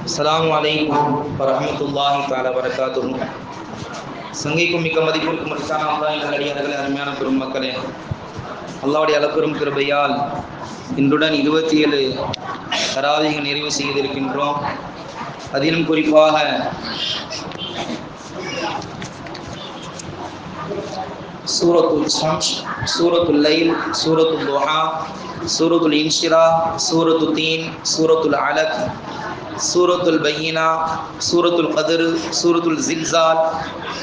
அஸ்ஸலாமு அலைக்கும் வரஹ்மத்துல்லாஹி தஆலா வரகாத்துஹு. சங்கைக்கும் மிக்க மதிப்பிற்கும் மரிசான அல்லாஹ்வின் நல்லடியார்களே, அருமையான பெரும் மக்களே, அல்லாஹ்வுடைய அளப்பெரும் கிருபையால் இன்றுடன் 27 தராவீஹ் நிறைவு செய்திருக்கின்றோம். அதிலும் குறிப்பாக சூரத்துல் ஷம்ஸ், சூரத்துல் லைல், சூரத்துல் துஹா, சூரத்துல் இன்ஷிரா, சூரத்துல் தீன், சூரத்துல் அலக், சூரத்துல் பையினா, சூரத்துல் கத்ர், சூரத்துல் ஜில்சால்,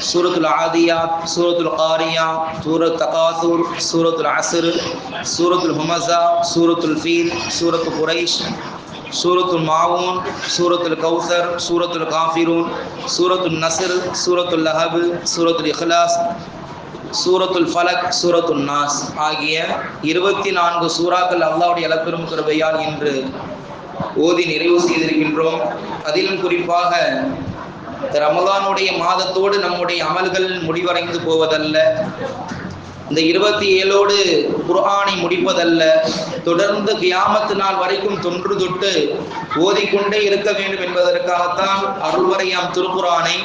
சூரத்துல் ஆதியாத், சூரத்துல் காரியா, சூரத் தகாசுர், சூரத்துல் அஸ்ர், சூரத்துல் ஹுமஸா, சூரத்துல் ஃபீல், சூரத்துல் குரைஷ், சூரத்துல் மாவூன், சூரத்துல் கௌசர், சூரத்துல் காஃபிரூன், சூரத்துல் நஸ்ர், சூரத்துல் லஹப், சூரத்துல் இக்லாஸ், சூரத்துல் ஃபலக், சூரத்துல் நாஸ் ஆகிய 24 சூறாக்கள் அல்லாஹ்வுடைய அளப்பெரும் கிருபையால் இன்று ஓதி நிறைவு செய்திருக்கின்றோம். அதிலும் குறிப்பாக ரமலானுடைய மாதத்தோடு நம்முடைய அமல்கள் முடிவடைந்து போவதல்ல, இந்த 27ஓடு குர்ஆனை முடிப்பதல்ல, தொடர்ந்து கியாமத்து நாள் வரைக்கும் தொன்று தொட்டு ஓதிக்கொண்டே இருக்க வேண்டும் என்பதற்காகத்தான் அருள்வரையாம் திருக்குர்ஆனை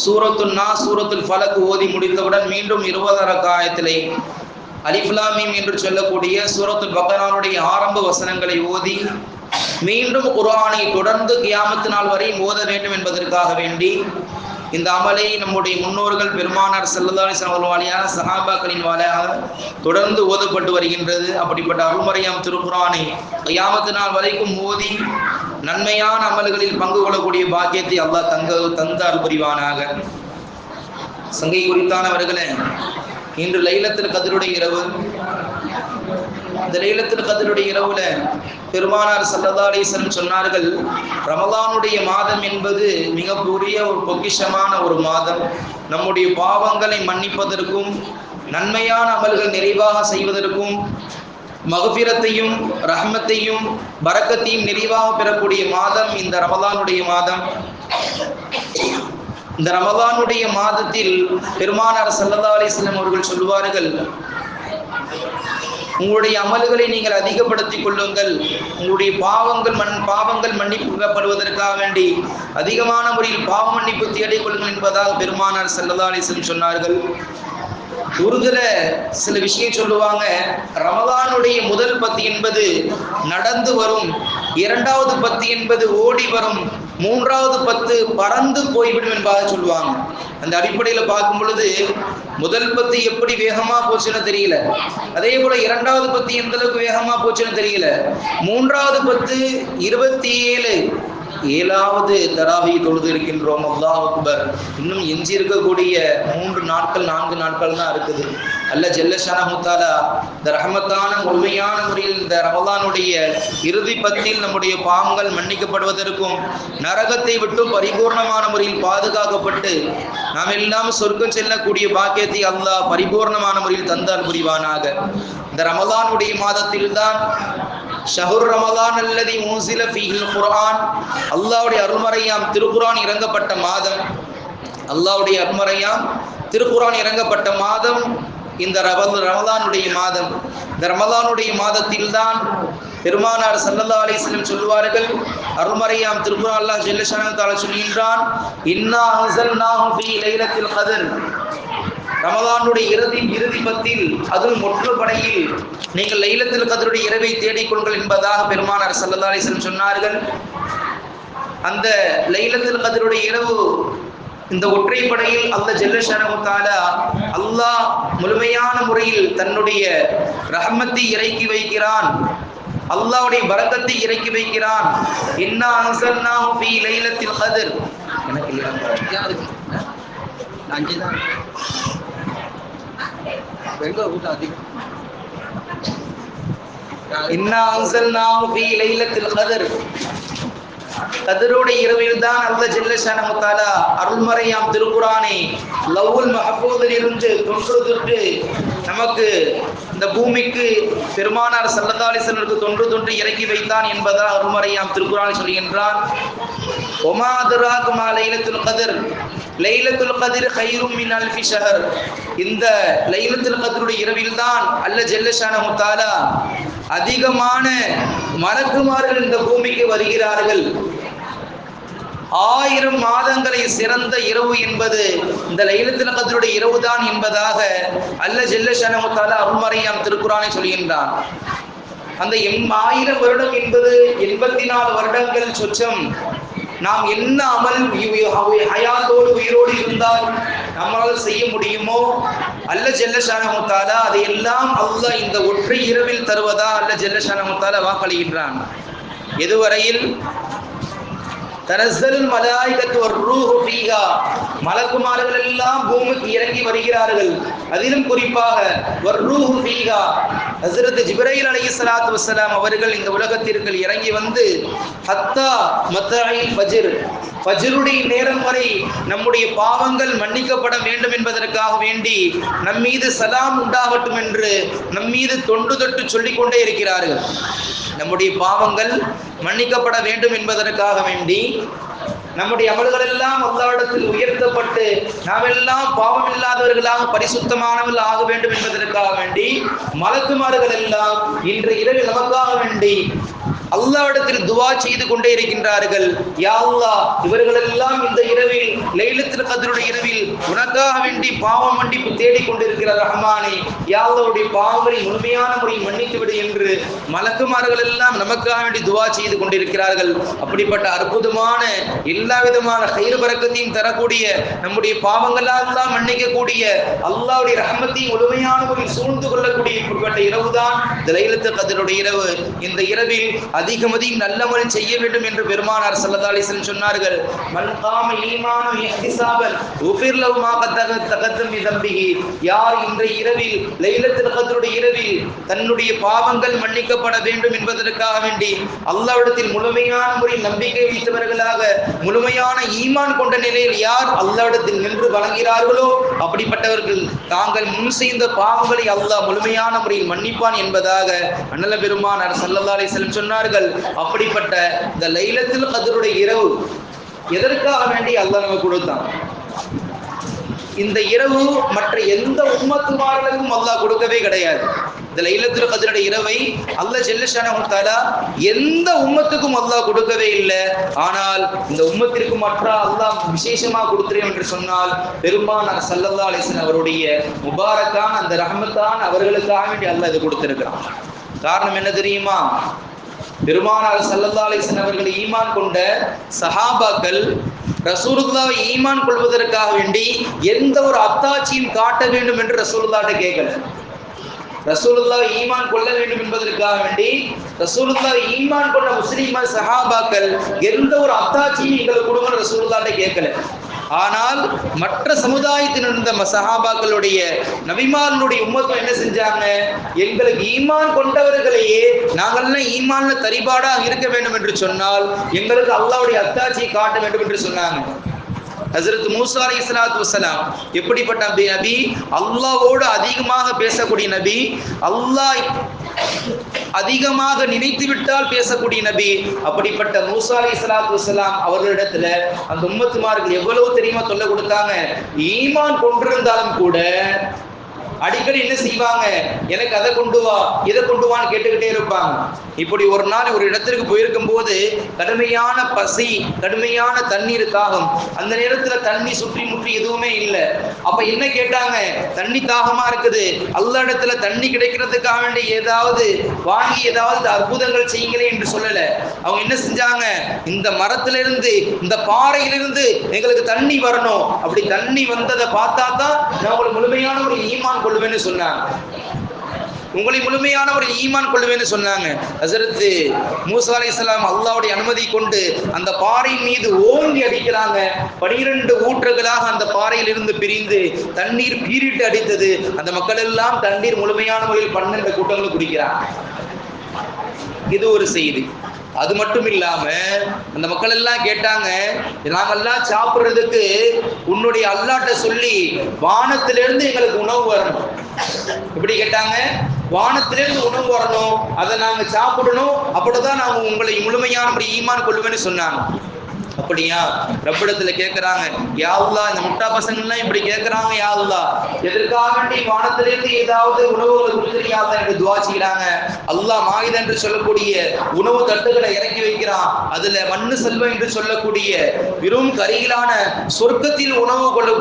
சூரத்துல் நாஸ், சூரத்துல் ஃபலக் ஓதி முடித்தவுடன் மீண்டும் 20 ரக்காயத்திலே அலிஃப் லாம் மீம் என்று சொல்லக்கூடிய சூரத்துல் பக்ராவுடைய ஆரம்ப வசனங்களை ஓதி மீண்டும் குர்ஆனை தொடர்ந்து கியாமத்து நாள் வரை ஓத வேண்டும் என்பதற்காக வேண்டி இந்த அமலை நம்முடைய முன்னோர்கள் பெருமானார் ஸல்லல்லாஹு அலைஹி வஸல்லம் வாலியாக சஹாபாக்களின் வாலியாக தொடர்ந்து ஓதப்பட்டு வருகின்றது. அப்படிப்பட்ட அருள்மறையாம் திருக்குர்ஆனை கியாமத்து நாள் வரைக்கும் ஓதி நன்மையான அமல்களில் பங்கு கொள்ளக்கூடிய பாக்கியத்தை அல்லாஹ் தந்த அருள் புரிவானாக. சங்கை குறித்தானவர்களே, இன்று லைலத்துல் கத்ருடைய இரவு. இந்த லைலத்துல் கத்ருடைய இரவுல பெருமானார் ஸல்லல்லாஹு அலைஹி வஸல்லம் சொன்னார்கள், ரமலானுடைய மாதம் என்பது மிகப்பெரிய ஒரு பொக்கிஷமான ஒரு மாதம். நம்முடைய பாவங்களை மன்னிப்பதற்கும் நன்மையான அமல்கள் நிறைவாக செய்வதற்கும் மக்ஃபிரத்தையும் ரஹ்மத்தையும் பரக்கத்தையும் நிறைவாக பெறக்கூடிய மாதம் இந்த ரமலானுடைய மாதம். இந்த ரமலானுடைய மாதத்தில் பெருமானார் ஸல்லல்லாஹு அலைஹி வஸல்லம் அவர்கள் சொல்வார்கள், உங்களுடைய அமல்களை நீங்கள் அதிகப்படுத்திக் கொள்ளுங்கள், உங்களுடைய பாவங்கள் மன்னிக்கப்படுவதற்காக வேண்டி அதிகமான முறையில் பாவ மன்னிப்பு தேடிக் கொள்ளுங்கள் என்பதாக பெருமானார் ஸல்லல்லாஹு அலைஹி வஸல்லம் சொன்னார்கள். உருதுல சில விஷயம் சொல்லுவாங்க, ரமலானுடைய முதல் 10 என்பது நடந்து வரும், 2வது 10 என்பது ஓடி வரும், 3வது 10 பறந்து போய்விடும் என்பதாக சொல்லுவாங்க. அந்த அடிப்படையில் பார்க்கும் பொழுது முதல் 10 எப்படி வேகமா போச்சுன்னு தெரியல, அதே போல 2வது 10 எந்த அளவுக்கு வேகமா போச்சுன்னு தெரியல, 3வது 10 27வது தராவி தொழுது இருக்கின்றோம். அல்லாஹ் அக்பர். இன்னும் எஞ்சி இருக்கக்கூடிய 4 நாட்கள் தான் இருக்குது. அல்லாஹ் ஜல்ல ஷானஹு தஆலா இந்த ரஹமத்தான முழுமையான முறையில் இந்த ரமலானுடைய இறுதி 10 நம்முடைய பாவங்கள் மன்னிக்கப்படுவதற்கும் நரகத்தை விட்டு பரிபூர்ணமான முறையில் பாதுகாக்கப்பட்டு நாம் எல்லாம் சொர்க்கம் செல்லக்கூடிய பாக்கியத்தை அல்லாஹ் பரிபூர்ணமான முறையில் தந்தால் புரிவானாக. இந்த ரமலானுடைய மாதத்தில் தான் ஷஹ்ரு ரமலான் அல்லதி உன்சில ஃபீஹில் குர்ஆன், அல்லாஹ்வுடைய அருள்மறையாம் திருக்குர்ஆன் இறங்கப்பட்ட மாதம். அல்லாஹ்வுடைய அருள்மறையாம் திருக்குர்ஆன் இறங்கப்பட்ட மாதம் இந்த ரமலானுடைய மாதம். இந்த ரமலானுடைய மாதத்தில் தான் பெருமானார் ஸல்லல்லாஹு அலைஹி வஸல்லம் சொல்வார்கள், அருள்மறையாம் திருக்குர்ஆன் அல்லாஹ் ஜல்ல ஷானஹு தஆலா சொல்கின்றான், இன்னா அன்ஸல்நாஹு ஃபீ லைலத்தில் கத்ர், ரமலானுடைய இறுதி 10 அதில் முற்றுப்படையில் நீங்கள் லைலத்துல் கத்ருடைய இரவை தேடிக்கொள்ளுங்கள் என்பதாக பெருமானார் ஸல்லல்லாஹு அலைஹி வஸல்லம் சொன்னார்கள். அந்த லைலத்துல் கத்ருடைய இரவு இந்த ஒற்றைப்படையில் அல்லாஹ் ஜல்ல ஷானஹு தஆலா அல்லாஹ் முழுமையான முறையில் தன்னுடைய ரஹ்மத்தை இறக்கி வைக்கிறான், அல்லாஹ்வுடைய பரக்கத்தை இறக்கி வைக்கிறான். இன்னா அன்ஸல்நாஹு ஃபீ லைலத்தில் கத்ர். எனக்கு இல்ல யாருக்கு 5 தான் வெங்க ஊட்ட அதிகம். இன்னா அன்ஸல்நாஹு ஃபீ லைலத்தில் கத்ர், கத்ருடைய இரவில் தான் அல்லாஹ் ஜல்ல ஷானஹு தஆலா அருள்மறையாம் திருக்குர்ஆனை லவ்வுல் மஹ்ஃபூஸில் இருந்து தொன்று தொட்டு நமக்கு இந்த பூமிக்கு பெருமானார் ஸல்லல்லாஹு அலைஹி வஸல்லம் தொன்று இறக்கி வைத்தான் என்பதால் அருள்மறையாம் திருக்குர்ஆனில் சொல்கின்றான், ஒமா அத்ராக மா லைலத்துல் கத்ர், லைலத்துல் கத்ர் கைரும் மின் அல்ஃபி ஷஹர். இந்த லைலத்துல் கத்ருடைய இரவில் தான் அல்லாஹ் ஜல்ல ஷானஹு தஆலா அதிகமான மலக்குமார்கள் இந்த பூமிக்கு வருகிறார்கள். 1000 மாதங்களை சிறந்த இரவு என்பது இந்த லைலத்துல் கத்ருடைய இரவு தான் என்பதாக அல்லாஹ் ஜல்ல ஷானஹு தஆலா அருள்மறையாம் திருக்குர்ஆனில் சொல்கின்றான். அந்த 1000 வருடம் என்பது 84 வருடங்கள் சொச்சம். நாம் என்ன அமல் ஹயாத்தோடு உயிரோடு இருந்தால் நம்மளால் செய்ய முடியுமோ அல்லாஹ் ஜல்ல ஷானஹு தஆலா அதையெல்லாம் அல்லாஹ் இந்த ஒற்றை இரவில் தருவதா அல்லாஹ் ஜல்ல ஷானஹு தஆலா வாக்களிக்கின்றான். எதுவரையில் தனஸ்ஸலுல் மலாயிகத்து வர்ரூஹு ஃபீஹா, மலக்குமார்கள் எல்லாம் பூமிக்கு இறங்கி வருகிறார்கள். அதிலும் குறிப்பாக வர்ரூஹு ஃபீஹா, ஹஸ்ரத் ஜிப்ரீல் அலைஹிஸ்ஸலாத்து வஸ்ஸலாம் அவர்கள் இந்த உலகத்திற்கு இறங்கி வந்து ஹத்தா மத்இல் ஃபஜ்ர், ஃபஜ்ருடைய நேரம் வரை நம்முடைய பாவங்கள் மன்னிக்கப்பட வேண்டும் என்பதற்காக வேண்டி நம்மீது சலாம் உண்டாகட்டும் என்று நம்மீது தொண்டு தொட்டு சொல்லிக் கொண்டே இருக்கிறார்கள். நம்முடைய பாவங்கள் மன்னிக்கப்பட வேண்டும் என்பதற்காக வேண்டி நம்முடைய அமல்கள் எல்லாம் அல்லாஹ்விடத்தில் உயர்த்தப்பட்டு நாம் எல்லாம் பாவம் இல்லாதவர்களாக பரிசுத்தமானவர்கள் ஆக வேண்டும் என்பதற்காக வேண்டி மலக்குமார்கள் எல்லாம் இன்று இரவு நமக்காக வேண்டி அல்லாஹ்விடத்தில் துஆ செய்து கொண்டே இருக்கின்றார்கள். யா அல்லாஹ், இவர்களெல்லாம் இந்த இரவில் லைலத்துல் கத்ருடைய இரவில் உனக்காக வேண்டி பாவம் மன்னிப்பு தேடிக் கொண்டிருக்கிற ரஹ்மானே, யா அல்லாஹ்வுடைய பாவங்களை முழுமையான முறையில் மன்னித்து விடு என்று மலக்குமார்கள் எல்லாம் நமக்காக வேண்டி துஆ செய்து கொண்டிருக்கிறார்கள். அப்படிப்பட்ட அற்புதமான எல்லா விதமான கைர் பரக்கத்தையும் தரக்கூடிய நம்முடைய பாவங்களெல்லாம் மன்னிக்கக்கூடிய அல்லாஹ்வுடைய ரஹ்மத்தையும் முழுமையான முறையில் சூழ்ந்து கொள்ளக்கூடிய இப்படிப்பட்ட இரவு தான் இந்த லைலத்துல் கத்ருடைய இரவு. இந்த இரவில் அதிகம் நல்லமல் செய்ய வேண்டும் என்று பெருமானார் ஸல்லல்லாஹு அலைஹி வஸல்லம் சொன்னார்கள். மன் காம ஈமானன் இஹ்திசாபன் உஃபிர் லஹு மா தகத்தம் மின் தம்பிஹி. யார் இந்த இரவில் லைலத்துல் கத்ருடைய இரவில் தன்னுடைய பாவங்கள் மன்னிக்கப்பட வேண்டும் என்பதற்காக வேண்டி அல்லாஹ்விடத்தில் முழுமையான முறையில் நம்பிக்கை வைத்தவர்களாக முழுமையான ஈமான் கொண்ட நிலையில் யார் அல்லாஹ்விடத்தில் நின்று வணங்குகிறார்களோ அப்படிப்பட்டவர்கள் தாங்கள் முன் செய்த பாவங்களை அல்லாஹ் முழுமையான முறையில் மன்னிப்பான் என்பதாக அண்ணல் பெருமானார் ஸல்லல்லாஹு அலைஹி வஸல்லம் சொன்னார்கள். அப்படிப்பட்ட இந்த லைலத்துல் கத்ருடைய இரவு எதற்காக வேண்டி அல்லாஹ் நமக்கு கொடுத்தான்? இந்த இரவு மற்ற எந்த உம்மத்துமார்களுக்கும் அல்லாஹ் கொடுக்கவே கிடையாது. இந்த லைலத்துல் கத்ருடைய இரவை அல்லாஹ் ஜல்ல ஷானஹு தஆலா எந்த உம்மத்துக்கும் அல்லாஹ் கொடுக்கவே இல்லை. ஆனால் இந்த உம்மத்திற்கு மற்ற அல்லாஹ் விசேஷமாக கொடுக்கிறேன் என்று சொன்னால் பெருமானார் ஸல்லல்லாஹு அலைஹி வஸல்லம் அவருடைய முபாரக்கான அந்த ரஹ்மத்தான அவர்களுக்காக வேண்டி அல்லாஹ் இது கொடுத்திருக்கிறான். காரணம் என்ன தெரியுமா? பெருமானார் ஸல்லல்லாஹு அலைஹி வஸல்லம் அவர்கள் ஈமான் கொண்ட சஹாபாக்கள் ரசூலுல்லாஹ்வை ஈமான் கொள்வதற்காக வேண்டி எந்த ஒரு அத்தாட்சியும் காட்ட வேண்டும் என்று ரசூலுல்லாஹ்ட்ட கேட்கல. ரசூலுல்லாஹ் ஈமான் கொள்ள வேண்டும் என்பதற்காக வேண்டி ரசூலுல்லாஹ் ஈமான் கொண்ட முஸ்லிம் சஹாபாக்கள் எந்த ஒரு அத்தாட்சியும் எங்களுக்கு கொடுங்க ரசூலுல்லாஹ்ட்ட கேட்கல. ஆனால் மற்ற சமுதாயத்தில் இருந்த சஹாபாக்களுடைய நபிமார்களுடைய உம்மத்து என்ன செஞ்சாங்க? எங்களுக்கு ஈமான் கொண்டவர்களையே நாங்கள்லாம் ஈமான்ல தரிபாடாக இருக்க வேண்டும் என்று சொன்னால் எங்களுக்கு அல்லாஹ்வுடைய அத்தாட்சியை காட்ட வேண்டும் என்று சொன்னாங்க. ஹஜ்ரத் மூசா அலைஹிஸ்ஸலாத்து வஸ்ஸலாம் எப்படிப்பட்ட நபி? அல்லாஹ்வோடு அதிகமாக பேசக்கூடிய நபி, அல்லாஹ் அதிகமாக நினைத்து விட்டால் பேசக்கூடிய நபி. அப்படிப்பட்ட மூசா அலைஹிஸ்ஸலாத்து வஸ்ஸலாம் அவர்களிடத்துல அந்த உம்மத்துமார்கள் எவ்வளவு தெரியுமா தொல்லை கொடுத்தாங்க? ஈமான் கொண்டிருந்தாலும் கூட அடிக்கடி என்ன செய்வாங்க? எனக்கு அதை கொண்டு வா, இதை கொண்டு வான்னு கேட்டுக்கிட்டே இருப்பாங்க. இப்படி ஒரு நாள் ஒரு இடத்திற்கு போயிருக்கும் போது கடுமையான பசி, கடுமையான தண்ணீர் தாகம். அந்த நேரத்துல தண்ணி சுற்றி முற்றி எதுவுமே இல்லை. அப்ப என்ன கேட்டாங்க? தண்ணி தாகமா இருக்குது, அல்லாஹ் இடத்துல தண்ணி கிடைக்கிறதுக்காக வேண்டி ஏதாவது வாங்கி ஏதாவது அற்புதங்கள் செய்யுங்களே என்று சொல்லல. அவங்க என்ன செஞ்சாங்க? இந்த மரத்திலிருந்து இந்த பாறையிலிருந்து எங்களுக்கு தண்ணி வரணும், அப்படி தண்ணி வந்ததை பார்த்தா தான் நான் உங்களுக்கு முழுமையான ஒரு ஈமான் கொள்வேன்னு சொன்னாங்க. உங்களை முழுமையான ஒரு ஈமான் கொள்வேன்னு சொன்னாங்க. ஹஜ்ரத் மூசா அலைஹிஸ்ஸலாம் அல்லாஹ்வுடைய அனுமதி கொண்டு அந்த பாறை மீது ஓங்கி அடிக்கிறாங்க. 12 ஊற்றுகளாக அந்த பாறையில் இருந்து பிரிந்து தண்ணீர் பீரிட்டு அடித்தது. அந்த மக்கள் எல்லாம் தண்ணீர் முழுமையான முறையில் 12 கூட்டங்களும் குடிக்கிறாங்க. இது ஒரு செய்தி. அது மட்டும் இல்லாம அந்த மக்கள் எல்லாம் கேட்டாங்க, நாங்கெல்லாம் சாப்பிடுறதுக்கு உன்னுடைய அல்லாஹ்ட்ட சொல்லி வானத்திலிருந்து எங்களுக்கு உணவு வரணும். எப்படி கேட்டாங்க? வானத்திலிருந்து உணவு வரணும், அதை நாங்க சாப்பிடணும், அப்படிதான் நாங்க உங்களை முழுமையான ஈமான் கொள்ளுவேன்னு சொன்னாங்க. அப்படியா? ரப்பிடத்துல கேட்கிறாங்க, யா அல்லாஹ் இந்த முட்டா பசங்க எல்லாம் இப்படி கேட்கிறாங்க, யா அல்லாஹ் எதற்காக வேண்டி வானத்திலிருந்து ஏதாவது உணவுகளை கொடுத்துருக்காங்க என்று துவா செய்கிறாங்க. அல்லாஹ் மாயிதா என்று சொல்லக்கூடிய உணவு தட்டுகளை இறக்கி வைக்கிறான். அதுல மண்ணு செல்வம் என்று சொல்லக்கூடிய வெறும் கரிகளான சொர்க்கத்தில்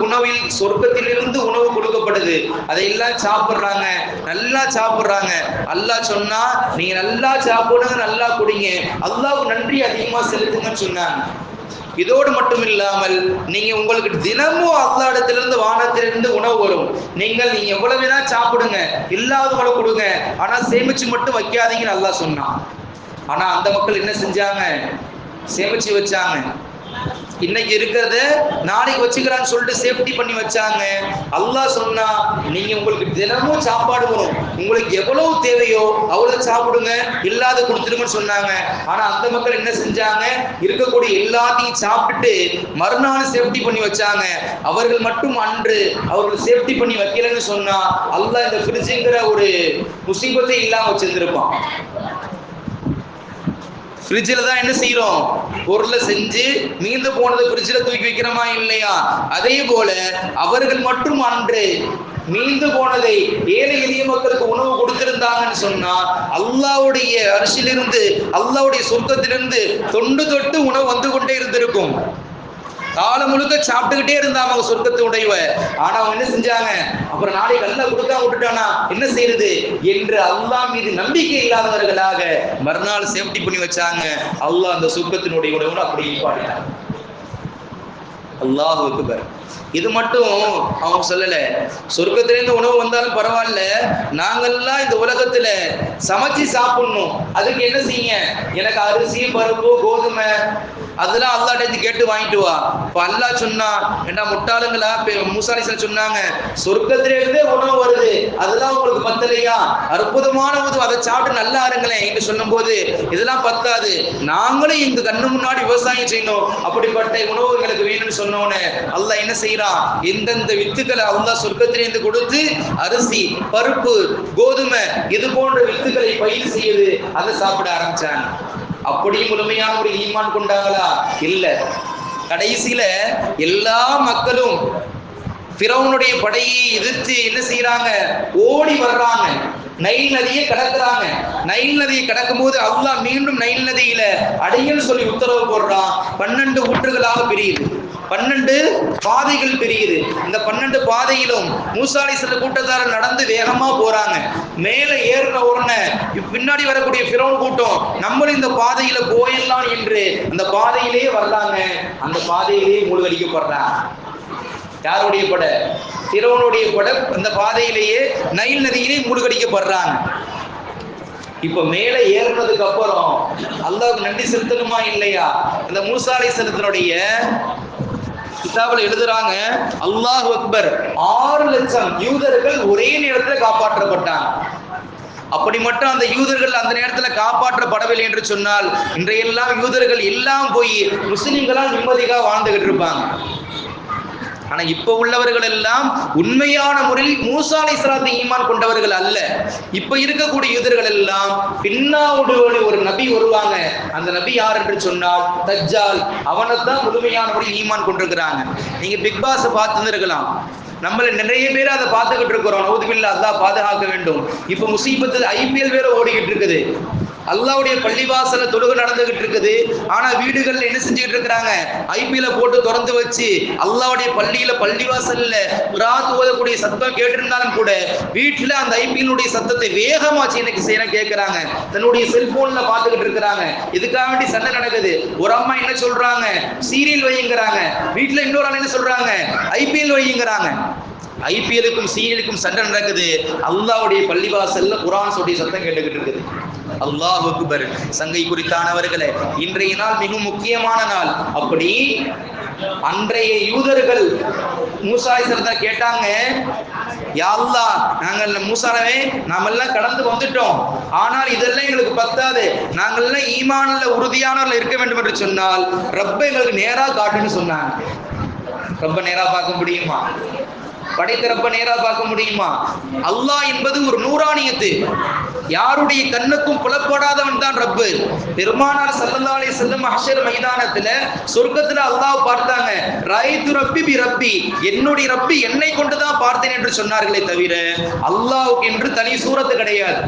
உணவில் சொர்க்கத்திலிருந்து உணவு கொடுக்கப்படுது. அதையெல்லாம் சாப்பிடுறாங்க, நல்லா சாப்பிடுறாங்க. அல்லாஹ் சொன்னா நீங்க நல்லா சாப்பிடுங்க, நல்லா குடிங்க, அல்லாஹ்வுக்கு நன்றி அதிகமா செலுத்துங்கன்னு சொன்னாங்க. இதோடு மட்டும் இல்லாமல் நீங்க உங்களுக்கு தினமும் அல்லாஹ்விடத்திலிருந்து வானத்திலிருந்து உணவு வரும். நீங்க எவ்வளவு வேணா சாப்பிடுங்க, இல்லாதவங்களை கொடுங்க, ஆனா சேமிச்சு மட்டும் வைக்காதீங்கன்னு அல்லாஹ் சொன்னான். ஆனா அந்த மக்கள் என்ன செஞ்சாங்க? சேமிச்சு வச்சாங்க. இன்னைக்கு இருக்கிறத நாளைக்கு வச்சுக்கிறான்னு சொல்லிட்டு சேஃப்டி பண்ணி வச்சாங்க. அல்லாஹ் சொன்னா நீங்க உங்களுக்கு தினமும் சாப்பாடு வரும், உங்களுக்கு எவ்வளவு தேவையோ அவ்வளவு சாப்பிடுங்க, இல்லாத கொடுத்துருங்கன்னு சொன்னாங்க. ஆனா அந்த மக்கள் என்ன செஞ்சாங்க? இருக்கக்கூடிய எல்லாத்தையும் சாப்பிட்டுட்டு மறுநாள் சேஃப்டி பண்ணி வச்சாங்க. அவர்கள் மட்டும் அன்று அவர்கள் சேஃப்டி பண்ணி வைக்கலன்னு சொன்னா அல்லாஹ் இந்த ஃப்ரிட்ஜுங்கிற ஒரு முசீபத்தை இல்லாம வச்சிருந்திருப்பான். ஃப்ரிட்ஜில் தான் என்ன செய்யறோம்? பொருளை செஞ்சு மீந்து போனதை ஃப்ரிட்ஜில் தூக்கி வைக்கிறோமா இல்லையா? அதே போல அவர்கள் மட்டும் அன்று மீந்து போனதை ஏழை எளிய மக்களுக்கு உணவு கொடுத்திருந்தாங்கன்னு சொன்னா அல்லாஹ்வுடைய அரிசியிலிருந்து அல்லாஹ்வுடைய சொர்க்கத்திலிருந்து தொண்டு தொட்டு உணவு வந்து கொண்டே இருந்திருக்கும். காலம் முழுக்க சாப்பிட்டுக்கிட்டே இருந்தாங்க சொர்க்கத்தை உடையவ. ஆனா அவங்க என்ன செஞ்சாங்க? அப்புறம் நாளைக்கு அல்லாஹ் கொடுக்காம விட்டுட்டானா என்ன செய்யறது என்று அல்லாஹ் மீது நம்பிக்கை இல்லாதவர்களாக மறுநாள் சேஃப்டி பண்ணி வச்சாங்க. அல்லாஹ் அந்த சொர்க்கத்தினுடைய உணவு அப்படி பாடினாங்க. அல்லாஹ் அக்பர். இது மட்டும் அவங்க சொல்லல, சொர்க்கத்திலிருந்து உணவு வந்தாலும் பரவாயில்ல, நாங்கெல்லாம் இந்த உலகத்துல சமைச்சு சாப்பிடணும், அதுக்கு என்ன செய்ய? எனக்கு அரிசி பருப்பு கோதுமை அதெல்லாம் அல்லாஹ்ட்ட கேட்டு வாங்கிட்டு வா. இப்ப அல்லாஹ் சொன்னா என்ன முட்டாளுங்களா? மூசா அலைஹிஸ்ஸலாம் சொன்னாங்க, சொர்க்கத்திலிருந்தே உணவு வருது, அதெல்லாம் உங்களுக்கு பத்தலையா? அற்புதமான உணவு, அதை சாப்பிட்டு நல்லா இருங்களேன் என்று சொல்லும் போது இதெல்லாம் பத்தாது, நாங்களும் இந்த கண்ணு முன்னாடி விவசாயம் செய்யணும், அப்படிப்பட்ட உணவு எங்களுக்கு வேணும்னு சொன்னோன்னு அல்லாஹ் என்ன செய்யறான்? எந்தெந்த வித்துக்களை அல்லாஹ் சொர்க்கத்திலிருந்து கொடுத்து அரிசி பருப்பு கோதுமை இது போன்ற வித்துக்களை பயிர் செய்யுது, அதை சாப்பிட ஆரம்பிச்சாங்க. அப்படி முழுமையான ஒரு ஈமான் கொண்டாங்களா? இல்ல. கடைசியில எல்லா மக்களும் ஃபிரௌனுடைய படையை எதிர்த்து என்ன செய்யறாங்க? ஓடி வர்றாங்க, நைல் நதியை கடக்குறாங்க. நைல் நதியை கடக்கும் போது அல்லாஹ் மீண்டும் நைல் நதியில அடையல் சொல்லி உத்தரவு போடுறான். 12 ஊற்றுகளாக பிரியுது, 12 பாதைகள் பிரியுது. இந்த 12 பாதையிலும் மூசா அலைஹிஸ்ஸலாம் கூட்டத்தாரர் நடந்து வேகமா போறாங்க. மேல ஏறின உடனே பின்னாடி வரக்கூடிய ஃபிரௌன் கூட்டம் நம்மளும் இந்த பாதையில போயிடலாம் என்று அந்த பாதையிலேயே வர்றாங்க. அந்த பாதையிலேயே மூழ்கடிக்கப்படுறாங்க. யாருடைய படை? ஃபிரௌனுடைய படை அந்த பாதையிலேயே நைல் நதியிலே மூழ்கடிக்கப்படுறாங்க. இப்ப மேல ஏறினதுக்கு அப்புறம் அல்லாஹ்வுக்கு நன்றி செலுத்தணுமா இல்லையா? அந்த மூசா அலைஹிஸ்ஸலாத்துடைய கிதாபில் எழுதுறாங்க, அல்லாஹ் அக்பர், 6 லட்சம் யூதர்கள் ஒரே நேரத்தில் காப்பாற்றப்பட்டாங்க. அப்படி மட்டும் அந்த யூதர்கள் அந்த நேரத்தில் காப்பாற்றப்படவில்லை என்று சொன்னால் இன்றையெல்லாம் யூதர்கள் எல்லாம் போய் முஸ்லிம்களால் நிம்மதியாக வாழ்ந்துகிட்டு இருப்பாங்க. ஆனா இப்ப உள்ளவர்கள் எல்லாம் உண்மையான முறையில் மூசா அலைஹிஸ்ஸலாத்தை ஈமான் கொண்டவர்கள் அல்ல. இப்ப இருக்கக்கூடிய யூதர்கள் எல்லாம் பின்னாவோடு ஒரு நபி வருவாங்க, அந்த நபி யார் என்று சொன்னால் தஜ்ஜால், அவனைத்தான் முழுமையான முறையில் ஈமான் கொண்டிருக்கிறாங்க. நீங்க பிக் பாஸ் பார்த்துருக்கலாம், நம்மள நிறைய பேர் அதை பார்த்துக்கிட்டு இருக்கிறோம். நவுதுபில்லாஹ், அல்லாஹ் பாதுகாக்க வேண்டும். இப்ப முசீபத்து IPL வேற ஓடிக்கிட்டு இருக்குது. அல்லாஹ்வுடைய பள்ளிவாசல தொழுகை நடந்துகிட்டு இருக்குது. ஆனா வீடுகள்ல என்ன செஞ்சுக்கிட்டு இருக்கிறாங்க? IPL போட்டு திறந்து வச்சு அல்லாஹ்வுடைய பள்ளியில பள்ளிவாசல்ல குர்ஆன் ஓதக்கூடிய சத்தம் கேட்டிருந்தாலும் கூட வீட்டுல அந்த IPL சத்தத்தை வேகமா இன்னைக்கு செய்ய கேட்கிறாங்க, தன்னுடைய செல்போன்ல பார்த்துக்கிட்டு இருக்கிறாங்க. இதுக்காக வேண்டி சண்டை நடக்குது. ஒரு அம்மா என்ன சொல்றாங்க? சீரியல் வையுங்கிறாங்க. வீட்டுல இன்னொரு ஆள் என்ன சொல்றாங்க? IPL வையுங்கிறாங்க. IPLக்கும் சீரியலுக்கும் சண்டை நடக்குது. அல்லாஹ்வுடைய பள்ளிவாசல்ல குர்ஆன் சொல்லிய சத்தம் கேட்டுக்கிட்டு இருக்குது. அல்லாஹ் அக்பர். சங்கை குறித்தானவர்களே, இன்றைய நாள் மிக முக்கியமான நாள். அப்படி அன்றைய யூதர்கள் மூசா அலைஹிஸ்ஸலாம் கேட்டாங்க, யா அல்லாஹ், நாங்கள் மூசாவே நாமெல்லாம் கடந்து வந்துட்டோம், ஆனால் இதெல்லாம் எங்களுக்கு பத்தாது, நாங்கள்லாம் ஈமான்ல உறுதியானவர்கள் இருக்க வேண்டும் என்று சொன்னால் ரப்ப எங்களுக்கு நேரா காட்டுன்னு சொன்னாங்க. ரொம்ப நேரா பார்க்க முடியுமா? படைத்தரப்ப நேரா பார்க்க முடியுமா? அல்லாஹ் என்பது ஒரு நூறானியத்து, யாருடைய கண்ணுக்கும் புலப்படாதவன் தான் ரப்பு. பெருமானார் ஸல்லல்லாஹு அலைஹி வஸல்லம் மஹ்ஷர் மைதானத்துல சொர்க்கத்துல அல்லாஹ் பார்த்தாங்க. ராயித்து ரப்பி பி ரப்பி, என்னுடைய ரப்பி என்னை கொண்டுதான் பார்த்தேன் என்று சொன்னார்களே தவிர அல்லாஹ்வுக்கு என்று தனி சூரத்து கிடையாது,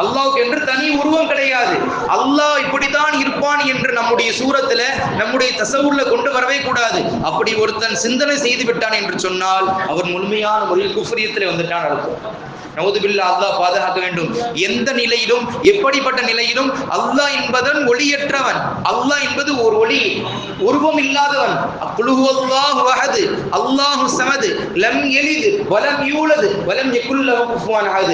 அல்லாஹ்வுக்கு என்று தனி உருவம் கிடையாது. அல்லாஹ் இப்படித்தான் இருப்பான் என்று நம்முடைய சூரத்துல நம்முடைய தசவுர்ல கொண்டு வரவே கூடாது. அப்படி ஒருத்தன் சிந்தனை செய்து விட்டான் என்று சொன்னால் அவர் முழுமையான முறையில் குஃப்ரியத்தில் வந்துட்டான் அர்த்தம். நவுதுபில்லா, அல்லாஹ் பாதுகாக்க வேண்டும். எந்த நிலையிலும் எப்படிப்பட்ட நிலையிலும் அல்லாஹ் என்பதன் ஒளியற்றவன், அல்லாஹ் என்பது ஒரு ஒளி, உருவம் இல்லாதவன். அல்லாஹு அஹது அல்லாஹு ஸமது லம் யலித் வலம் யூலத் வலம் யகுல் லஹு குஃபுவன் அஹத்.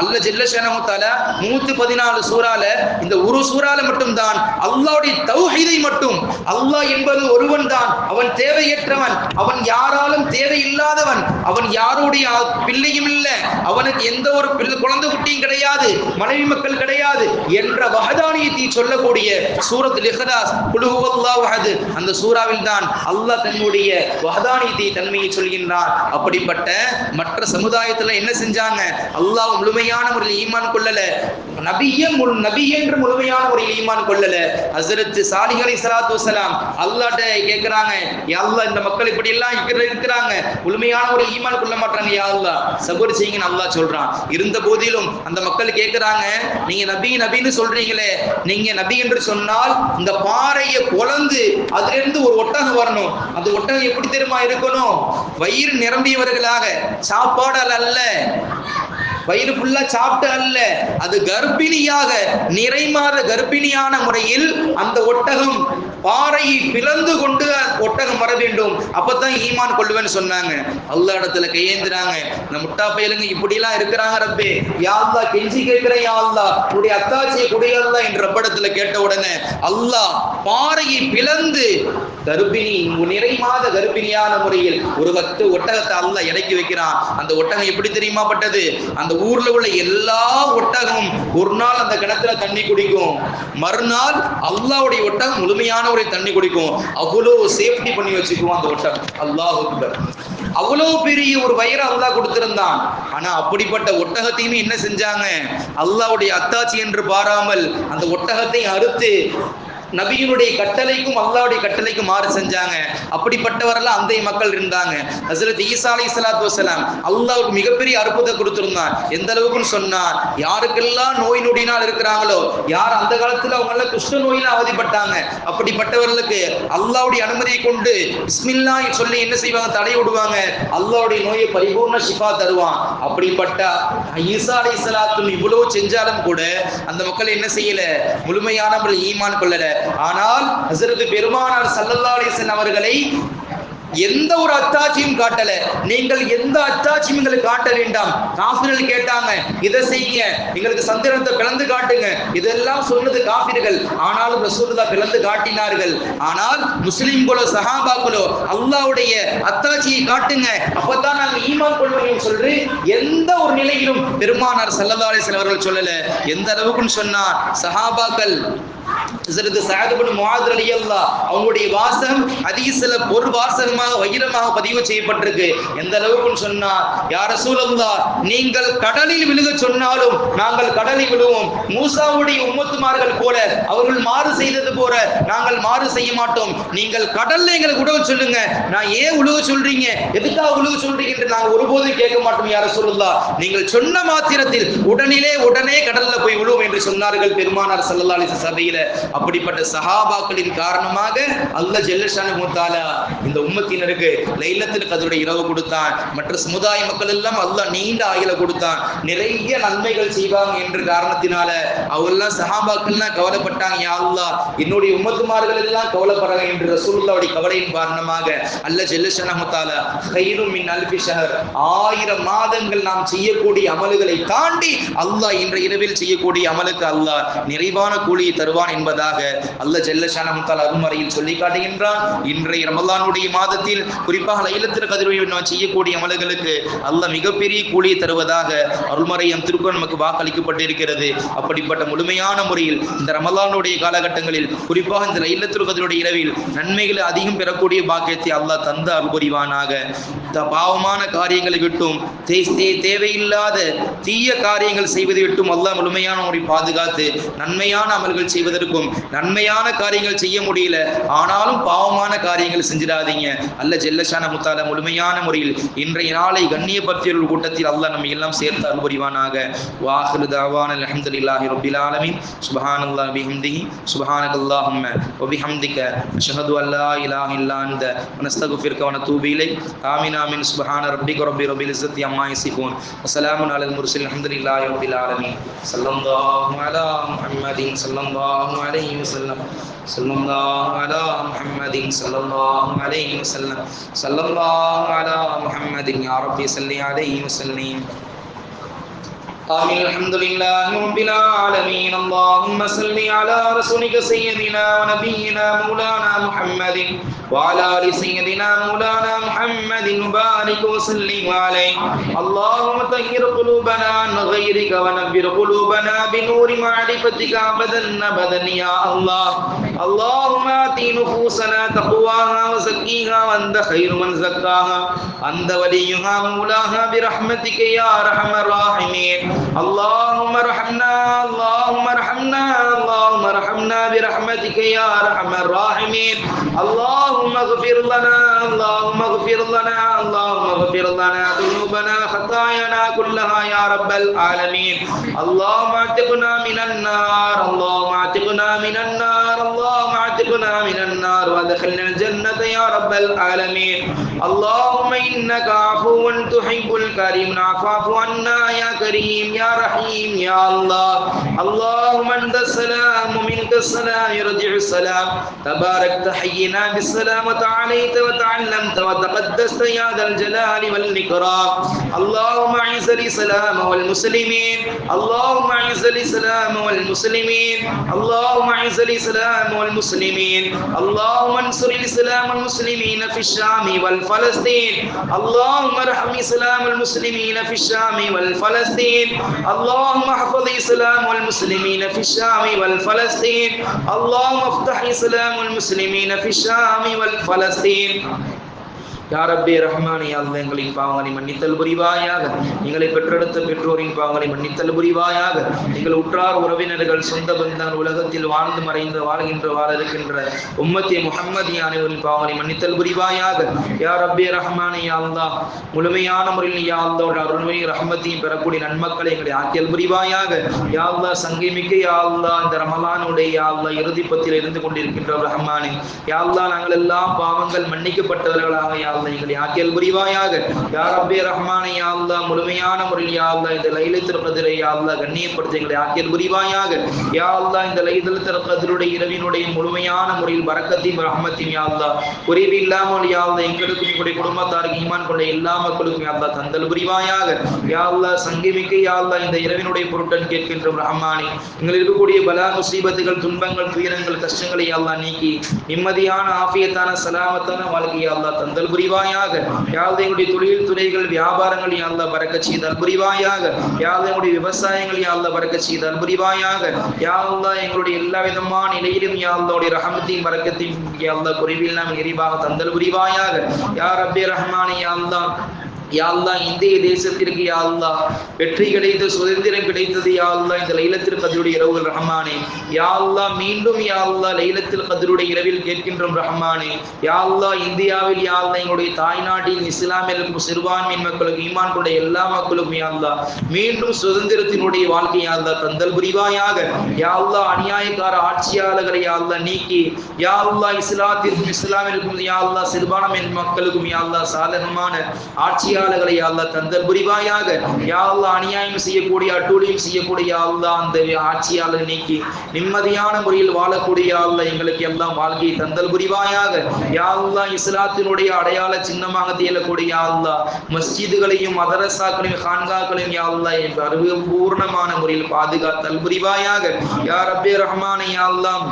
அல்லாஹ் ஜல்ல ஷஅனஹு தஆலா 114 சூறால இந்த ஒரு சூறால மட்டும் தான் அல்லாஹ்வுடைய தௌஹீதை மட்டும், அல்லாஹ் என்பது ஒருவன் தான், அவன் தேவையற்றவன், அவன் யாராலும் தேவையில்லாதவன், அவன் யாருடைய பிள்ளையும் இல்லை, அவனுக்கு எந்த ஒரு குழந்தை குட்டியும் கிடையாது, மனைவி மக்கள் கிடையாது என்ற வஹதானியத்தை சொல்லக்கூடிய சூரத்துல் இக்லாஸ் குல் ஹுவல்லாஹு அஹத், அந்த சூறாவில் தான் அல்லாஹ் தன்னுடைய வஹதானியத்தை தன்மையை சொல்கின்றான். அப்படிப்பட்ட மற்ற சமுதாயத்துல என்ன செஞ்சாங்க? அல்லாஹ் முழுமையான முறையில் ஈமான் கொள்ளல, நபி என்று முழுமையான முறையில் ஈமான் கொள்ளல. ஹஸ்ரத் சாலிஹ் அலைஹிஸ்ஸலாத்து வஸலாம் அல்லாஹ்ட்ட கேக்குறாங்க, யா அல்லாஹ் இந்த மக்கள் இப்படி எல்லாம் இருக்கிறாங்க, முழுமையான ஒரு ஈமான் கொள்ள மாட்டாங்க, யா அல்லாஹ் சபர் செய்யுங்கன்னு அல்லாஹ் சொல்றான். இருந்த போதிலும் அந்த மக்கள் கேட்கிறாங்க, நீங்க நபின்னு சொல்றீங்களே, நீங்க நபி என்று சொன்னால் இந்த பாறையை பொளந்து அதிலிருந்து ஒரு ஒட்டகம் வரணும், அந்த ஒட்டகம் எப்படி தெரியுமா இருக்கணும்? வயிறு நிரம்பியவர்களாக, சாப்பாடு அல்ல, வயிறு ஃபுல்லா சாப்பிட்டு அல்ல, அது கர்ப்பிணியாக, நிறைமாத கர்ப்பிணியான முறையில் அந்த ஒட்டகம் பாறையை பிளந்து கொண்டு ஒட்டகம் வர வேண்டும், அப்பதான் ஈமான் கொள்ளுவேன்னு சொன்னாங்க. அல்லாஹ் இடத்துல கையேந்துறாங்க, இந்த முட்டா பயலுங்க இப்படி எல்லாம் இருக்கிறாங்க ரப்பே, யா அல்லாஹ் கெஞ்சி கேட்கிறேன், யா அல்லாஹ் உடைய அத்தாட்சியை கொடியா என்ற ரப்படத்துல கேட்ட உடனே அல்லாஹ் பாறையை பிளந்து கர்ப்பிணி, நிறைமாத கர்ப்பிணியான முறையில் ஒரு ஒட்டகத்தை அல்லாஹ் இறக்கி வைக்கிறான். அந்த ஒட்டகம் எப்படி தெரியுமா பட்டது? அந்த ஊர்ல உள்ள எல்லா ஒட்டகமும் ஒரு நாள் அந்த கிணத்துல தண்ணி குடிக்கும், மறுநாள் அல்லாஹ்வுடைய ஒட்டகம் முழுமையான ஒரு தண்ணி குடிக்கும். அவ்வளவு சேஃப்டி பண்ணி வச்சுக்குவோம் அந்த ஒட்டகம். அல்லாஹ் அக்பர். அவ்வளவு பெரிய ஒரு வயிறு அல்லாஹ் கொடுத்திருந்தான். ஆனா அப்படிப்பட்ட ஒட்டகத்தையுமே என்ன செஞ்சாங்க? அல்லாஹ்வுடைய அத்தாட்சி என்று பாராமல் அந்த ஒட்டகத்தை அறுத்து நபியினுடைய கட்டளைக்கும் அல்லாஹ்வுடைய கட்டளைக்கும் மாறு செஞ்சாங்க. அப்படிப்பட்டவரெல்லாம் அந்த மக்கள் இருந்தாங்க. ஹஜ்ரத் ஈசா அலைஹிஸ்ஸலாத்து வஸலாம் அல்லாஹ்வுக்கு மிகப்பெரிய அற்புதத்தை கொடுத்திருந்தான். எந்த அளவுக்குன்னு சொன்னா, யாருக்கெல்லாம் நோய் நொடியினால் இருக்கிறாங்களோ, யார் அந்த காலத்துல அவங்க எல்லாம் குஷ்ட நோயில அவதிப்பட்டாங்க, அப்படிப்பட்டவர்களுக்கு அல்லாஹ்வுடைய அனுமதியை கொண்டு பிஸ்மில்லாஹ் சொல்லி என்ன செய்வாங்க? தடை விடுவாங்க, அல்லாஹ்வுடைய நோயை பரிபூர்ண ஷிஃபா தருவான். அப்படிப்பட்ட ஈசா அலைஹிஸ்ஸலாத்து இவ்வளவு செஞ்சாலும் கூட அந்த மக்கள் என்ன செய்யல? முழுமையான ஈமான் கொள்ளல. ஆனால் ஹஜ்ரத் பெருமானார் ஸல்லல்லாஹு அலைஹி வஸல்லம் அவர்களை எந்த ஒரு அத்தாட்சியும் காட்டல. நீங்கள் எந்த அத்தாட்சியும் எங்களுக்கு காட்ட வேண்டாம். காஃபிர்கள் கேட்டாங்க, இதை செய்யுங்க, எங்களுக்கு சந்திரத்தை பிளந்து காட்டுங்க, இதெல்லாம் சொன்னது காஃபிர்கள். ஆனாலும் ரசூலுல்லாஹ் பிளந்து காட்டினார்கள். ஆனால் முஸ்லிம்களோ சஹாபாக்களோ அல்லாஹ்வுடைய அத்தாட்சியை காட்டுங்க, அப்பதான் நாங்கள் ஈமான் கொள்வோம் சொல்லி எந்த ஒரு நிலையிலும் பெருமானார் ஸல்லல்லாஹு அலைஹி வஸல்லம் அவர்கள் சொல்லல. எந்த அளவுக்குன்னு சொன்னா, சஹாபாக்கள் ஹஜ்ரத் சஅத் இப்னு முஆத் ரலியல்லாஹு அவங்களுடைய வாசகம் ஹதீஸ்ல ஒரு வாசகமாக வைரமாக பதிவு செய்யப்பட்டிருக்கு. எந்த அளவுக்குன்னு சொன்னா, யா ரசூலல்லாஹ் நீங்கள் கடலில் விழுக சொன்னாலும் நாங்கள் கடலில் விழுவோம், மூசாவுடைய உம்மத்துமார்கள் போல அவர்கள் மாறு செய்தது போல நாங்கள் மாறு செய்ய மாட்டோம், நீங்கள் கடல்ல எங்களுக்கு உழுக சொல்லுங்க, நான் ஏன் உழுக சொல்றீங்க, எதுக்காக உழுக சொல்றீங்க என்று நாங்கள் ஒருபோதும் கேட்க மாட்டோம் யா ரசூலல்லாஹ், நீங்கள் சொன்ன மாத்திரத்தில் உடனே கடல்ல போய் விழுவோம் என்று சொன்னார்கள் பெருமானார் ஸல்லல்லாஹு அலைஹி வஸல்லம். அப்படிப்பட்ட சஹாபாக்களின் காரணமாக அல்லாஹ் ஜல்ல ஷஅனஹு தஆலா இந்த உம்மத்தினருக்கு லைலத்துல் கத்ருடைய இரவு கொடுத்தான். மற்ற சமுதாய மக்கள் எல்லாம் அல்லாஹ் நீண்ட ஆயுள கொடுத்தான். நிறைய நன்மைகள் செய்வாங்க என்ற காரணத்தினால அவங்கெல்லாம் சஹாபாக்கள்லாம் கவலைப்பட்டாங்க, யா அல்லாஹ் என்னுடைய உம்மத்துமார்கள் எல்லாம் கவலைப்படுறாங்க என்று ரசூலுல்லாஹ்வுடைய கவலையின் காரணமாக அல்லாஹ் ஜல்ல ஷஅனஹு தஆலா கைரும் மின் அல்ஃபி ஷஹர், 1000 மாதங்கள் நாம் செய்யக்கூடிய அமல்களை தாண்டி அல்லாஹ் இன்ற இரவில் செய்யக்கூடிய அமலுக்கு அல்லாஹ் நிறைவான கூலியை தருவான் என்பதாக அல்லாஹ் ஜல்ல ஷானஹு தஆலா அருள்மறையில் சொல்லி காட்டுகின்றான். இன்றைய ரமலானுடைய மாதத்தில் குறிப்பாக லைலத்துல் கத்ருடைய நாம் செய்யக்கூடிய அமல்களுக்கு அல்லாஹ் மிகப்பெரிய கூலியை தருவதாக அருள்மறையம் திருக்குர்ஆன் நமக்கு வாக்களிக்கப்பட்டிருக்கிறது. அப்படிப்பட்ட முழுமையான முறையில் இந்த ரமலானுடைய காலகட்டங்களில் குறிப்பாக இந்த லைலத்துல் கத்ருடைய இரவில் நன்மைகளை அதிகம் பெறக்கூடிய பாக்கியத்தை அல்லாஹ் தந்த அருள் புரிவானாக. பாவமான காரியங்களை விட்டும் தேவையில்லாத தீய காரியங்கள் செய்வதை விட்டும் அல்லாஹ் முழுமையான முறை பாதுகாத்து நன்மையான அமல்கள் செய்வதற்கும் நன்மையான காரியங்கள் செய்ய முடியல ஆனாலும் பாவமான காரியங்கள் செஞ்சிடாதீங்க. அல்லாஹ் ஜல்ல ஷானஹு தஆலா முழுமையான முறையில் இன்றைய நாளை கண்ணியப்படுத்தியவர்கள் கூட்டத்தில் அல்லாஹ் நம்ம எல்லாம் சேர்த்து அருள் புரிவானாக. வாஹிரு தஅவானா அல்ஹம்துலில்லாஹி ரப்பில் ஆலமீன். சுப்ஹானல்லாஹி பிஹம்திஹி சுப்ஹானக்கல்லாஹும்ம வ பிஹம்திக அஷ்ஹது அன் லா இலாஹ இல்லா அன்த நஸ்தக்ஃபிருக வ நதூபு இலைக். ஆமீன் ஆமீன். சுப்ஹான ரப்பிக ரப்பில் இஸ்ஸத்தி அம்மா யசிஃபூன் வ ஸலாமுன் அலல் முர்ஸலீன் அல்ஹம்துலில்லாஹி ரப்பில் ஆலமீன். ஸல்லல்லாஹு அலா முஹம்மதின் ஸல்லல்லாஹு அலைஹி வஸல்லம் ஸல்லல்லாஹு அலா முஹம்மதின் ஸல்லல்லாஹு அலைஹி வஸல்லம் ஸல்லல்லாஹு அலா முஹம்மதின் யா ரப்பி ஸல்லி அலைஹி வஸல்லம். آمين. الحمد لله رب العالمين. اللهم صل على رسولك سيدنا ونبينا مولانا محمد وعلى آل سيدنا مولانا محمد وبارك وسلم عليه. اللهم طهر قلوبنا عن غيرك ونبر قلوبنا بنور معرفتك أبدا أبدا يا الله. اللهم آت نفوسنا تقواها وزكيها وأنت خير من زكاها أنت وليها مولاها برحمتك يا أرحم الراحمين. اللهم ارحمنا اللهم ارحمنا اللهم ارحمنا برحمتك يا ارحم الراحمين. اللهم اغفر لنا اللهم اغفر لنا اللهم اغفر لنا ذنوبنا خطايانا كلها يا رب العالمين. اللهم اعتقنا من النار اللهم اعتقنا من النار اللهم اعتقنا من النار وادخلنا الجنة يا رب العالمين. اللهم انك عفو تحب الكريم فاعف عنا يا كريم يا رحيم يا الله. اللهم انت السلام ومنك السلام يرجع السلام. تباركت حينا بالسلام وتعاليت وتعلمت وتقدست يا ذا الجلال والاكرام. اللهم اعز الاسلام والمسلمين اللهم اعز الاسلام والمسلمين اللهم اعز الاسلام والمسلمين. اللهم انصر الاسلام والمسلمين في الشام والفلسطين. اللهم ارحم الاسلام والمسلمين في الشام والفلسطين. اللهم احفظ الاسلام والمسلمين في الشام والفلسطين. اللهم افتح الاسلام والمسلمين في الشام والفلسطين. யா ரப்பே ரஹ்மானே அல்லாஹ் எங்களின் பாவங்களை மன்னித்தல் புரிவாயாக. எங்களை பெற்றெடுத்த பெற்றோரின் பாவங்களை மன்னித்தல் புரிவாயாக. எங்கள் உற்றார் உறவினர்கள் சொந்த பந்தங்கள் உலகத்தில் வாழ்ந்து மறைந்து வாழ இருக்கின்ற உம்மத்தே முஹம்மதி அனைவரின் பாவங்களை மன்னித்தல் புரிவாயாக. யா ரப்பே ரஹ்மானே அல்லாஹ் முழுமையான முறையில் யா அல்லாஹ் அருள்மையும் ரஹ்மத்தையும் பெறக்கூடிய நன்மக்களை எங்களை ஆக்கியல் புரிவாயாக. யா அல்லாஹ் சங்கைமிக்க யா அல்லாஹ் இந்த ரமலானுடைய யா அல்லாஹ் இறுதிப்பத்தில் இருந்து கொண்டிருக்கின்ற ரஹ்மானே யா அல்லாஹ் நாங்கள் எல்லாம் பாவங்கள் மன்னிக்கப்பட்டவர்களாக யா அல்லாஹ் எங்களை ஆக்கியல் புரிவாயாக. யா ரப்பே ரஹ்மானே யா அல்லாஹ் முழுமையான முறையில் யா அல்லாஹ் இந்த லைலத்துல் கத்ரை யா அல்லாஹ் கண்ணியப்படுத்தி எங்களை ஆக்கியல் புரிவாயாக. யா அல்லாஹ் இந்த லைலத்துல் கத்ருடைய இரவினுடைய முழுமையான முறையில் பரக்கத்தையும் ரஹ்மத்தையும் யா அல்லாஹ் குறைவு இல்லாமல் யா அல்லாஹ் எங்களுக்கும் எங்களுடைய குடும்பத்தாருக்கு ஈமான் கொண்ட எல்லா மக்களுக்கும் யா அல்லாஹ் தந்தல் புரிவாயாக. யா அல்லாஹ் சங்கமிக்க யா அல்லாஹ் இந்த இரவினுடைய பொருட்கள் கேட்கின்ற ரஹ்மானே எங்கள் இருக்கக்கூடிய பலா முசீபத்துகள் துன்பங்கள் துயரங்கள் கஷ்டங்களை யா அல்லாஹ் நீக்கி நிம்மதியான ஆஃபியத்தான சலாமத்தான வாழ்க்கை யா அல்லாஹ் தந்தல் புரிவாயாக. யா அல்லாஹ் எங்களுடைய தொழில் துறைகள் வியாபாரங்கள் யா அல்லாஹ் பரக்கத் செய்தல் புரிவாயாக. யா அல்லாஹ் எங்களுடைய விவசாயங்கள் யா அல்லாஹ் பரக்கத் செய்தல் புரிவாயாக. யா அல்லாஹ் எங்களுடைய எல்லா விதமான நிலையிலும் யா அல்லாஹ்வுடைய ரஹமத்தையும் பரக்கத்தையும் யா அல்லாஹ் குறைவில்லாமல் நிறைவாக தந்தல் புரிவாயாக. யா ரப்பே ரஹ்மானே யா அல்லாஹ் யா அல்லாஹ் இந்திய தேசத்திற்கு யா அல்லாஹ் வெற்றி கிடைத்து சுதந்திரம் கிடைத்தது யா அல்லாஹ் இந்த லைலத்துல் கத்ருடைய இரவுகள் ரஹ்மானே. யா அல்லாஹ் மீண்டும் யா அல்லாஹ் லைலத்துல் கத்ருடைய இரவில் கேட்கின்றோம் ரஹ்மானே. யா அல்லாஹ் இந்தியாவில் யா அல்லாஹ் எங்களுடைய தாய்நாட்டின் இஸ்லாமிய சிறுபான்மையின் மக்களுக்கு ஈமான் கொண்ட எல்லா மக்களுக்கும் யா அல்லாஹ் மீண்டும் சுதந்திரத்தினுடைய வாழ்க்கை யா அல்லாஹ் தந்தல் புரிவாயாக. யா அல்லாஹ் அநியாயக்கார ஆட்சியாளர்களை யா அல்லாஹ் நீக்கி யா அல்லாஹ் இஸ்லாமிற்கும் யா அல்லாஹ் சிறுபான்மையின் மக்களுக்கும் யா அல்லாஹ் சாதகமான ஆட்சி ஆட்சியாளர்களை அல்லாஹ் தந்தல் புரிவாயாக. யா அல்லாஹ் அநியாயம் செய்யக்கூடிய அட்டூழியம் செய்யக்கூடிய அல்லாஹ் அந்த ஆட்சியாளர் நீக்கி நிம்மதியான முறையில் வாழக்கூடிய அல்லாஹ் எங்களுக்கு எல்லாம் வாழ்க்கையை தந்தல் புரிவாயாக. யா அல்லாஹ் இஸ்லாத்தினுடைய அடையாள சின்னமாக திகழக்கூடிய அல்லாஹ் மஸ்ஜிதுகளையும் மதரசாக்களையும் கான்காக்களையும் யா அல்லாஹ் பூர்ணமான முறையில் பாதுகாத்தல் புரிவாயாக. யா ரப்பே ரஹ்மானே யா அல்லாஹ்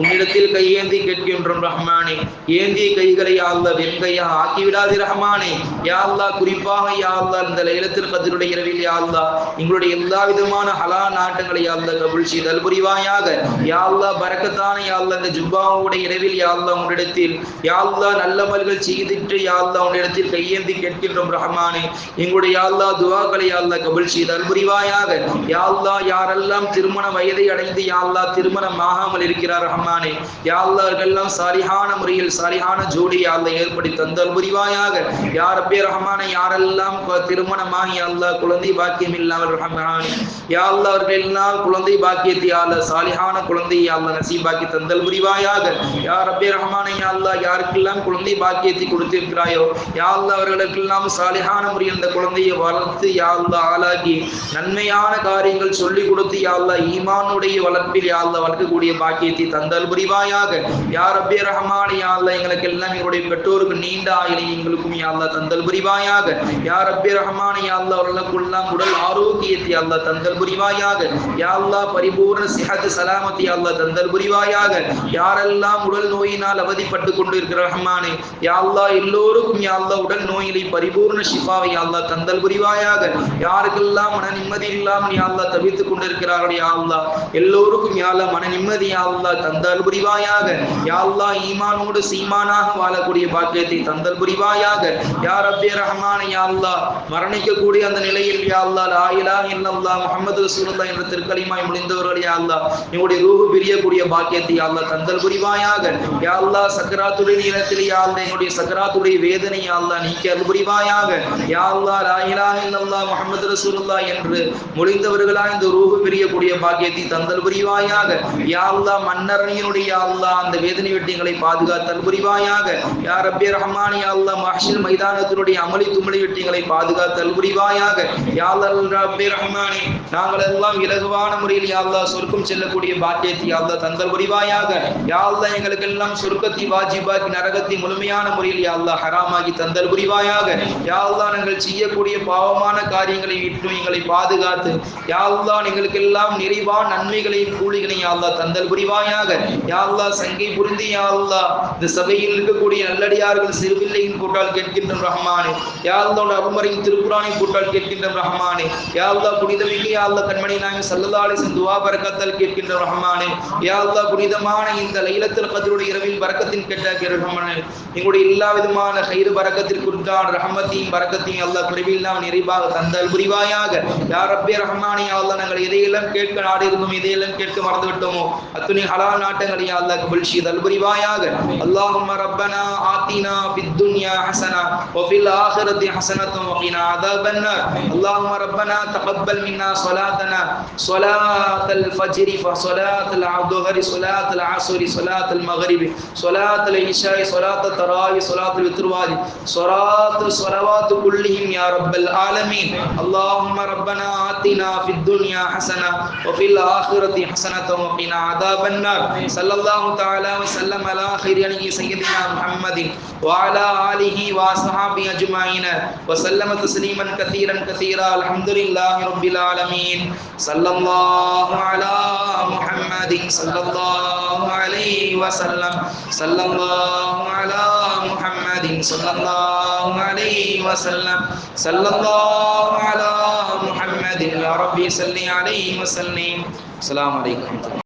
உன்னிடத்தில் கையேந்தி கேட்கின்றோம் ரஹ்மானே. ஏந்திய கைகளை யா அல்லாஹ் வெண்கையாக ஆக்கிவிடாதே ரஹ்மானே. யா அல்லாஹ் குறிப்பாக யா அல்லாஹ் இந்த லைலத்துல் கத்ருடைய இரவில் யா அல்லாஹ் எங்களுடைய எல்லா விதமான ஹலால் நாட்டங்களை யா அல்லாஹ் கபூல் செய்தல் புரிவாயாக. யா அல்லாஹ் பரக்கத்தான யா அல்லாஹ் இந்த ஜும்மாவுடைய இரவில் யா அல்லாஹ் உன்னிடத்தில் யா அல்லாஹ் நல்லமல்கள் செய்திட்டு யா அல்லாஹ் உன்னிடத்தில் கையேந்தி கேட்கின்றோம் ரஹ்மானே. எங்களுடைய யா அல்லாஹ் துஆக்களை யா அல்லாஹ் கபூல் செய்தல் புரிவாயாக. யா அல்லாஹ் யாரெல்லாம் திருமண வயதை அடைந்து யா அல்லாஹ் திருமணம் ஆகாமல் இருக்கிறார் ரஹ்மானே. யா அல்லாஹ் அவர்களெல்லாம் சாலிஹான முறையில் சாலிஹான ஜோடி யா அல்லாஹ் ஏற்படுத்தி தந்தல் புரிவாயாக. யா ரப்பே ரஹ்மானே யாரெல்லாம் திருமணமாகி யா அல்லாஹ் குழந்தை பாக்கியம் இல்லாமல் ரஹ்மானே யா அல்லாஹ் அவர்களெல்லாம் குழந்தை பாக்கியத்தை யா அல்லாஹ் சாலிஹான குழந்தை யா அல்லாஹ் நசீபாக்கி தந்தல் புரிவாயாக. யா ரப்பே ரஹ்மானே யா அல்லாஹ் யாருக்கெல்லாம் குழந்தை பாக்கியத்தை கொடுத்திருக்கிறாயோ யா அல்லாஹ் அவர்களுக்கெல்லாம் சாலிஹான முறையில் அந்த குழந்தையை வளர்த்து யா அல்லாஹ் ஆளாக்கி நன்மையான காரியங்கள் சொல்லிக் கொடுத்து யா அல்லாஹ் ஈமானுடைய வளர்ப்பில் யா அல்லாஹ் வளர்க்கக்கூடிய பாக்கியத்தை தந்தல் புரிவாயாக. யா ரப்பே ரஹ்மானே யா அல்லாஹ் எங்களுக்கு எல்லாம் எங்களுடைய பெற்றோருக்கு நீண்ட ஆயுளை எங்களுக்கும் யா அல்லாஹ் தந்தல் புரிவாயாக. யா ரப்பே ரஹ்மானே யா அல்லாஹ் அவர்களுக்கெல்லாம் உடல் ஆரோக்கியத்தை யா அல்லாஹ் தந்தல் புரிவாயாக. யா அல்லாஹ் பரிபூர்ண சிஹத் சலாமத்தை யா அல்லாஹ் தந்தல் புரிவாயாக. யாரெல்லாம் உடல் நோயினால் அவதிப்பட்டு கொண்டு இருக்கிற ரஹ்மானே யா அல்லாஹ் எல்லோருக்கும் யா அல்லாஹ் உடல் நோயிலை பரிபூர்ண ஷிஃபாவை யா அல்லாஹ் தந்தல் புரிவாயாக. யாருக்கெல்லாம் மன நிம்மதி இல்லாமல் யா அல்லாஹ் தவித்துக் கொண்டிருக்கிறார்கள் யா அல்லாஹ் எல்லோருக்கும் யா அல்லாஹ் மன நிம்மதி யா அல்லாஹ் தந்தல் புரிவாயாக. யா அல்லாஹ் ஈமானோடு சீமானாக வாழக்கூடிய பாக்கியத்தை தந்தல் புரிவாயாக. யா ரப்பே ரஹ்மானே யா அல்லாஹ் மரணிக்கக்கூடிய அந்த நிலையில் யா அல்லாஹ் லா இலாஹ இல்லல்லாஹ் முஹம்மது ரசூலுல்லாஹ் என்ற திருக்கலிமாய் முடிந்தவர்கள் யா அல்லாஹ் எங்களுடைய ரூஹ் பிரியக்கூடிய பாக்கியத்தை யா அல்லாஹ் தந்தல் புரிவாயாக. யா அல்லாஹ் சக்கராத்துடைய நேரத்தில் யா அல்லாஹ் எங்களுடைய சக்கராத்துடைய வேதனை யா அல்லாஹ் நீக்கி அருள் புரிவாயாக. யா அல்லாஹ் லா இலாஹ இல்லல்லாஹ் முஹம்மது ரசூலுல்லாஹ் என்று முடிந்தவர்களாய் இந்த ரூஹ் பிரியக்கூடிய பாக்கியத்தை தந்தல் புரிவாயாக. யா அல்லாஹ் மன்னரணியினுடைய யா அல்லாஹ் அந்த வேதனை வெட்டிகளை பாதுகாத்தல் புரிவாயாக. யா ரப்பே ரஹ்மானே யா அல்லாஹ் மஹ்ஷர் மைதானத்தினுடைய அமளி துமளி வெட்டிகளை பாதுகாத்தல் புரிவாயாக. யா அல்லாஹ் ரப்பே ரஹ்மானே நாங்கள் எல்லாம் இலகுவான முறையில் யா அல்லாஹ் சொர்க்கம் செல்லக்கூடிய பாக்கியத்தை யா அல்லாஹ் தந்தல் புரிவாயாக. யா அல்லாஹ் எங்களுக்கு எல்லாம் சொர்க்கத்தை வாஜிபாக்கி நரகத்தை முழுமையான முறையில் யா அல்லாஹ் ஹராமாகி தந்தல் புரிவாயாக. யா அல்லாஹ் நாங்கள் செய்யக்கூடிய பாவமான காரியங்களை விட்டு எங்களை பாதுகாத்து யா அல்லாஹ் எங்களுக்கு எல்லாம் நிறைவான நன்மைகளை கூலிகளை யா அல்லாஹ் தந்தல் புரிவாயாக. யா அல்லாஹ் சங்கை புரிந்து யா அல்லாஹ் இந்த சபையில் இருக்கக்கூடிய நல்லடியார்கள் சிறுபிள்ளையின் கூட்டால் கேட்கின்ற ரஹ்மானே. யா அல்லாஹ் அருமறையின் திருக்குரானின் கூட்டால் கேட்கின்ற ரஹ்மானே. யா அல்லாஹ் புனிதமிக்க யா அல்லாஹ் கண்மணி நாயகம் ஸல்லல்லாஹு அலைஹி வஸல்லம் துஆ பரக்கத்தால் கேட்கின்ற ரஹ்மானே. யா அல்லாஹ் புனிதமான இந்த லைலத்துல் கத்ருடைய இரவில் பரக்கத்தின் கேட்ட ரஹ்மானே எங்களுடைய எல்லா விதமான கைர் பரக்கத்திற்குண்டான ரஹ்மத்தையும் பரக்கத்தையும் அல்லாஹ் குறைவில்லாமல் நிறைவாக தந்தல் புரிவாயாக. யா ரப்பே ரஹ்மானே யா அல்லாஹ் நாங்கள் எதையெல்லாம் கேட்க நாடி இருந்தோம் எதையெல்லாம் கேட்க மறந்து விட்டோமோ அத்துணை ஹலால் நாட்டங்களை யா அல்லாஹ் கபூல் செய்தல் புரிவாயாக. அல்லாஹும்ம ரப்பனா ஆத்தினா ஃபித் துன்யா ஹஸனா வ ஃபில் ஆখিরাতি ஹஸனத்துன் வ கினா அஸாபன் நார். அல்லாஹும்ம ரப்பனா தகப்பல் மின்னா ஸலாத்தனா ஸலாத்தல் ஃபஜ்ரி ஃப ஸலாத்தல் ظهر صلاة العصر صلاة المغرب صلاة العشاء صلاة التراويح صلاة الوتر صلاة الصلوات كلهم يا رب العالمين. اللهم ربنا آتنا في الدنيا حسنة وفي الآخرة حسنة وقنا عذاب النار. صلى الله تعالى وسلم على خير سيدنا محمد وعلى آله وصحبه أجمعين وسلم تسليما كثيرا كثيرا. الحمد لله رب العالمين. صلى الله على محمد صلى الله عليه وسلم. صلى الله على محمد صلى الله عليه وسلم. صلى الله على محمد يا ربي صل عليه وسلم. السلام عليكم.